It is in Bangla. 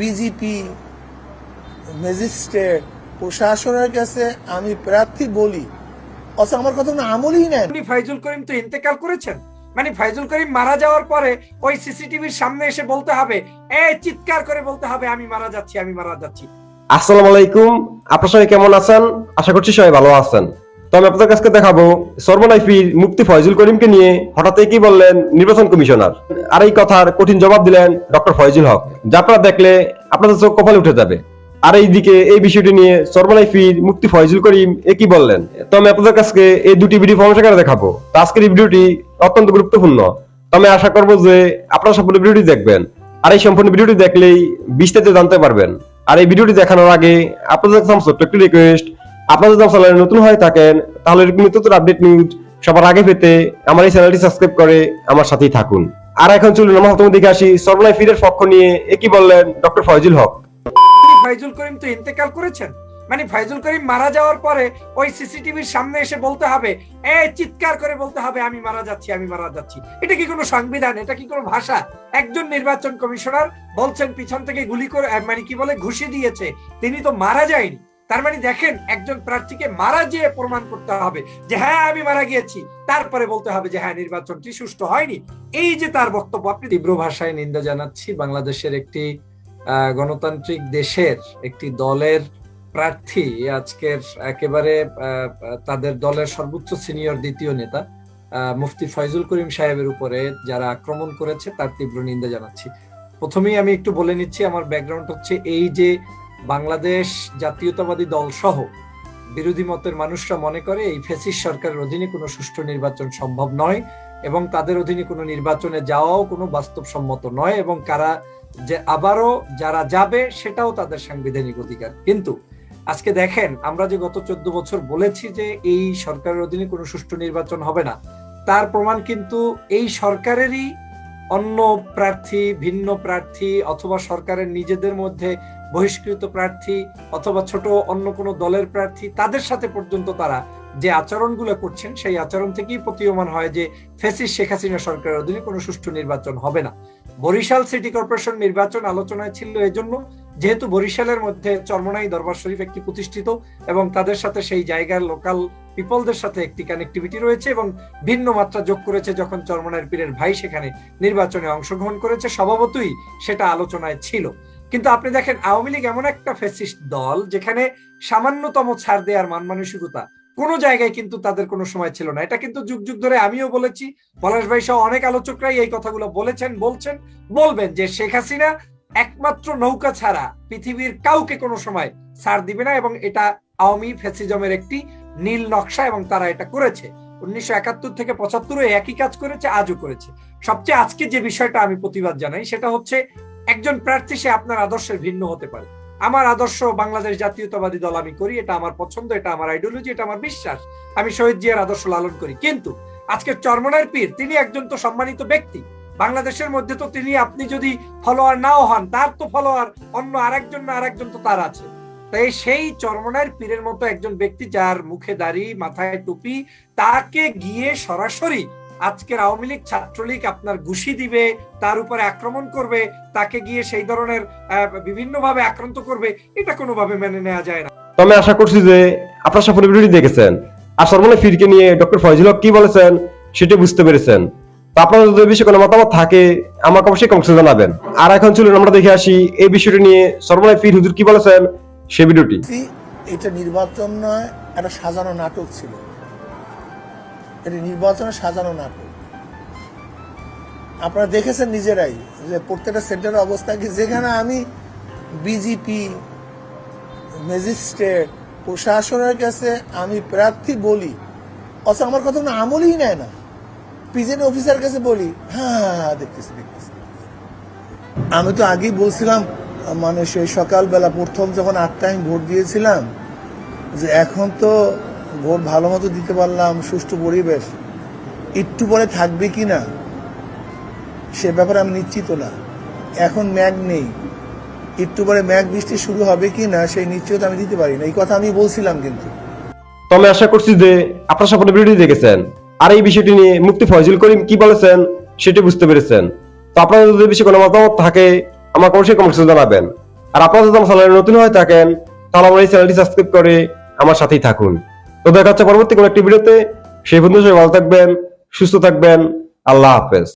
বিজেপি ম্যাজিস্ট্রেট প্রশাসনের কাছে আমি প্রার্থী বলি, অথচ আমার কথা কোনো আমলই নেন। ফাইজুল করিম তো ইন্তেকাল করেছেন, মানে ফাইজুল করিম মারা যাওয়ার পরে ওই সিসিটিভির সামনে এসে বলতে হবে, চিৎকার করে বলতে হবে আমি মারা যাচ্ছি, আমি মারা যাচ্ছি। আসসালামু আলাইকুম, আপনারা সবাই কেমন আছেন? আশা করছি সবাই ভালো আছেন। তো আমি আপনাদের কাছে দেখাবো সর্বনাইফির মুফতি ফয়জুল করিমকে নিয়ে হঠাৎ কি বললেন নির্বাচন কমিশনার, আর এই কথার কঠিন জবাব দিলেন ডক্টর ফয়জুল হক, যা আপনারা দেখলে আপনাদের চোখ কপালে উঠে যাবে। আর এইদিকে এই বিষয়টি নিয়ে সর্বনাইফির মুফতি ফয়জুল করিম কি বললেন, তো আমি আপনাদের কাছে এই দুটি ভিডিও ফরমেশন দেখাবো। তো আজকের এই ভিডিওটি অত্যন্ত গুরুত্বপূর্ণ, তো আমি আশা করবো যে আপনারা সম্পূর্ণ ভিডিওটি দেখবেন, আর এই সম্পূর্ণ ভিডিওটি দেখলেই বিস্তারিত জানতে পারবেন। আর এই ভিডিওটি দেখানোর আগে আপনাদের কাছে ছোট্ট একটি রিকোয়েস্ট, আপনারা যদি চ্যানেলে নতুন হয়ে থাকেন তাহলে এরকম নিত্য আপডেট নিউজ সবার আগে পেতে আমার এই চ্যানেলটি সাবস্ক্রাইব করে আমার সাথেই থাকুন। আর এখন চলুন আমরা প্রথমে দেখে আসি সর্বনাইফিরের পক্ষ নিয়ে কি বললেন ডক্টর ফয়জুল হক। ফাইজুল করিম তো ইন্তেকাল করেছেন, মানে ফাইজুল করিম মারা যাওয়ার পরে ওই সিসিটিভির সামনে এসে বলতে হবে, চিৎকার করে বলতে হবে আমি মারা যাচ্ছি, আমি মারা যাচ্ছি। এটা কি কোনো সংবিধান? এটা কি কোনো ভাষা? একজন নির্বাচন কমিশনার বলছেন পিছন থেকে গুলি করে, মানে কি বলে, ঘুষি দিয়েছে, তিনি তো মারা যায়নি। তার মানে দেখেন, একজন প্রার্থীকে মারা যেয়ে প্রমাণ করতে হবে যে হ্যাঁ আমি মারা গিয়েছি, তারপরে বলতে হবে যে হ্যাঁ নির্বাচনটি সুষ্ঠু হয়নি। এই যে তার বক্তব্য, আপনি তীব্র ভাষায় নিন্দা জানাচ্ছি। বাংলাদেশের একটি গণতান্ত্রিক দেশের একটি দলের প্রার্থী আজকের একেবারে তাদের দলের সর্বোচ্চ সিনিয়র দ্বিতীয় নেতা মুফতি ফয়জুল করিম সাহেবের উপরে যারা আক্রমণ করেছে তার তীব্র নিন্দা জানাচ্ছি। প্রথমেই আমি একটু বলে নিচ্ছি, আমার ব্যাকগ্রাউন্ড হচ্ছে এই যে বাংলাদেশ জাতীয়তাবাদী দল সহ বিরোধী মতের মানুষরা মনে করে এই ফ্যাসিস্ট সরকারের অধীনে কোনো সুষ্ঠু নির্বাচন সম্ভব নয়, এবং তাদের অধীনে কোনো নির্বাচনে যাওয়াও কোনো বাস্তবসম্মত নয়, এবং কারা যে আবারও যারা যাবে সেটাও তাদের সাংবিধানিক অধিকার। কিন্তু আজকে দেখেন, আমরা যে গত 14 বছর বলেছি যে এই সরকারের অধীনে কোনো সুষ্ঠু নির্বাচন হবে না, তার প্রমাণ কিন্তু এই সরকারেরই অন্য প্রার্থী, ভিন্ন প্রার্থী, অথবা সরকারের নিজেদের মধ্যে বহিষ্কৃত প্রার্থী, অথবা ছোট অন্য কোনো দলের প্রার্থী, তাদের সাথে পর্যন্ত তারা যে আচরণগুলো করছেন সেই আচরণ থেকেই প্রতীয়মান হয় যে ফ্যাসিস্ট শেখ হাসিনা সরকারের অধীনে কোনো সুষ্ঠু নির্বাচন হবে না। বরিশাল সিটি কর্পোরেশন নির্বাচন আলোচনায় ছিল এজন্য যেহেতু বরিশালের মধ্যে চরমোনাই দরবার শরীফ একটি প্রতিষ্ঠিত, এবং তাদের সাথে সেই জায়গার লোকাল পিপলদের সাথে একটি কানেক্টিভিটি রয়েছে, এবং ভিন্ন মাত্রা যোগ করেছে যখন চরমোনাইয়ের পীরের ভাই সেখানে নির্বাচনে অংশগ্রহণ করেছে, স্বভাবতই সেটা আলোচনায় ছিল। কিন্তু আপনি দেখেন, আওয়ামী লীগ এমন একটা ফ্যাসিস্ট দল যেখানে সামান্যতম ছাড় দেওয়ার মান মানসিকতা কোনো জায়গায় কিন্তু তাদের কোনো সময় ছিল না। এটা কিন্তু যুগ যুগ ধরে আমিও বলেছি, পলাশ ভাই সহ অনেক আলোচকরাই এই কথাগুলো বলেছেন, বলছেন, বলবেন যে শেখ হাসিনা একমাত্র নৌকা ছাড়া পৃথিবীর কাউকে কোনো সময় ছাড় দিবে না, এবং এটা আওয়ামী ফ্যাসিজমের একটি নীল নকশা, এবং তারা এটা করেছে 1971 থেকে 75 একই কাজ করেছে, আজও করেছে। সবচেয়ে আজকে যে বিষয়টা আমি প্রতিবাদ জানাই সেটা হচ্ছে, একজন প্রার্থী সে আপনার আদর্শের ভিন্ন হতে পারে। আমার আদর্শ বাংলাদেশ জাতীয়তাবাদী দল আমি করি, এটা আমার পছন্দ, এটা আমার আইডিওলজি, এটা আমার বিশ্বাস, আমি শহীদ জিয়ার আদর্শ লালন করি। কিন্তু আজকে চরমোনাইয়ের পীর তিনি একজন তো সম্মানিত ব্যক্তি বাংলাদেশের মধ্যে, তো তিনি, আপনি যদি ফলোয়ার নাও হন, তার তো ফলোয়ার অন্য আরেকজন না আরেকজন তো তার আছে। তাই সেই চরমোনাইয়ের পীরের মতো একজন ব্যক্তি যার মুখে দাড়ি, মাথায় টুপি, তাকে গিয়ে সরাসরি আজকের আওয়ামী লীগ ছাত্রলীগ আপনার ঘুষি দিবে, তার উপরে আক্রমণ করবে, তাকে গিয়ে সেই ধরনের বিভিন্ন ভাবে আক্রান্ত করবে, এটা কোনোভাবে মেনে নেওয়া যায় না। তো আমি আশা করছি যে আপনারা সম্পূর্ণ ভিডিওটি দেখেছেন, আর সর্বনাইফিরকে নিয়ে ডক্টর ফয়জুল হক কি বলেছেন সেটা বুঝতে পেরেছেন। তো আপনাদের যদি বিষয়ে কোনো মতামত থাকে আমাকে অবশ্যই কমেন্টে জানাবেন। আর এখন চলুন আমরা দেখে আসি এই বিষয়টি নিয়ে সর্বনাইফির হুজুর কি বলেছেন সেই ভিডিওটি। এটা নির্বাচন নয়, একটা সাজানো নাটক ছিল, এটা নির্বাচনের সাজানো নাটক। আপনারা দেখেছেন নিজেরাই যে প্রত্যেকটা সেন্টারের অবস্থা কি, যেখানে আমি বিজেপি ম্যাজিস্ট্রেট প্রশাসনের কাছে আমি প্রার্থী বলি, অথচ আমার কথা কোনো আমলই নেয় না। পিজেন অফিসার কাছে বলি, হ্যাঁ দেখতেছি দেখতেছি। আমি তো আগেই বলছিলাম, মানে সেই সকালবেলা প্রথম যখন 8টায় আমি ভোট দিয়েছিলাম, যে এখন তো ভোট ভালো মতো দিতে পারলাম, সুষ্ঠু পরিবেশ, একটু পরে থাকবে কি না সে ব্যাপারে আমি নিশ্চিত না। এখন ম্যাগ নেই, একটু পরে ম্যাগ বৃষ্টি শুরু হবে কি না সেই নিশ্চয়তা আমি দিতে পারি না, এই কথা আমি বলছিলাম। কিন্তু তো আমি আশা করছি যে আপনারা সম্পূর্ণ ভিডিওটি দেখেছেন, আর এই বিষয়টি নিয়ে মুফতি ফয়জুল করিম কি বলেছেন সেটি বুঝতে পেরেছেন। তো আপনাদের যদি বিষয়ে কোনো মতামত থাকে আমাকে অবশ্যই কমেন্টে জানাবেন। আর আপনারা যদি আমার চ্যানেলে নতুন হয়ে থাকেন তাহলে আমার এই চ্যানেলটি সাবস্ক্রাইব করে আমার সাথেই থাকুন। তো দেখা হচ্ছে পরবর্তী কোনো একটি ভিডিওতে। সেই পর্যন্ত সবাই ভালো থাকবেন, সুস্থ থাকবেন। আল্লাহ হাফেজ।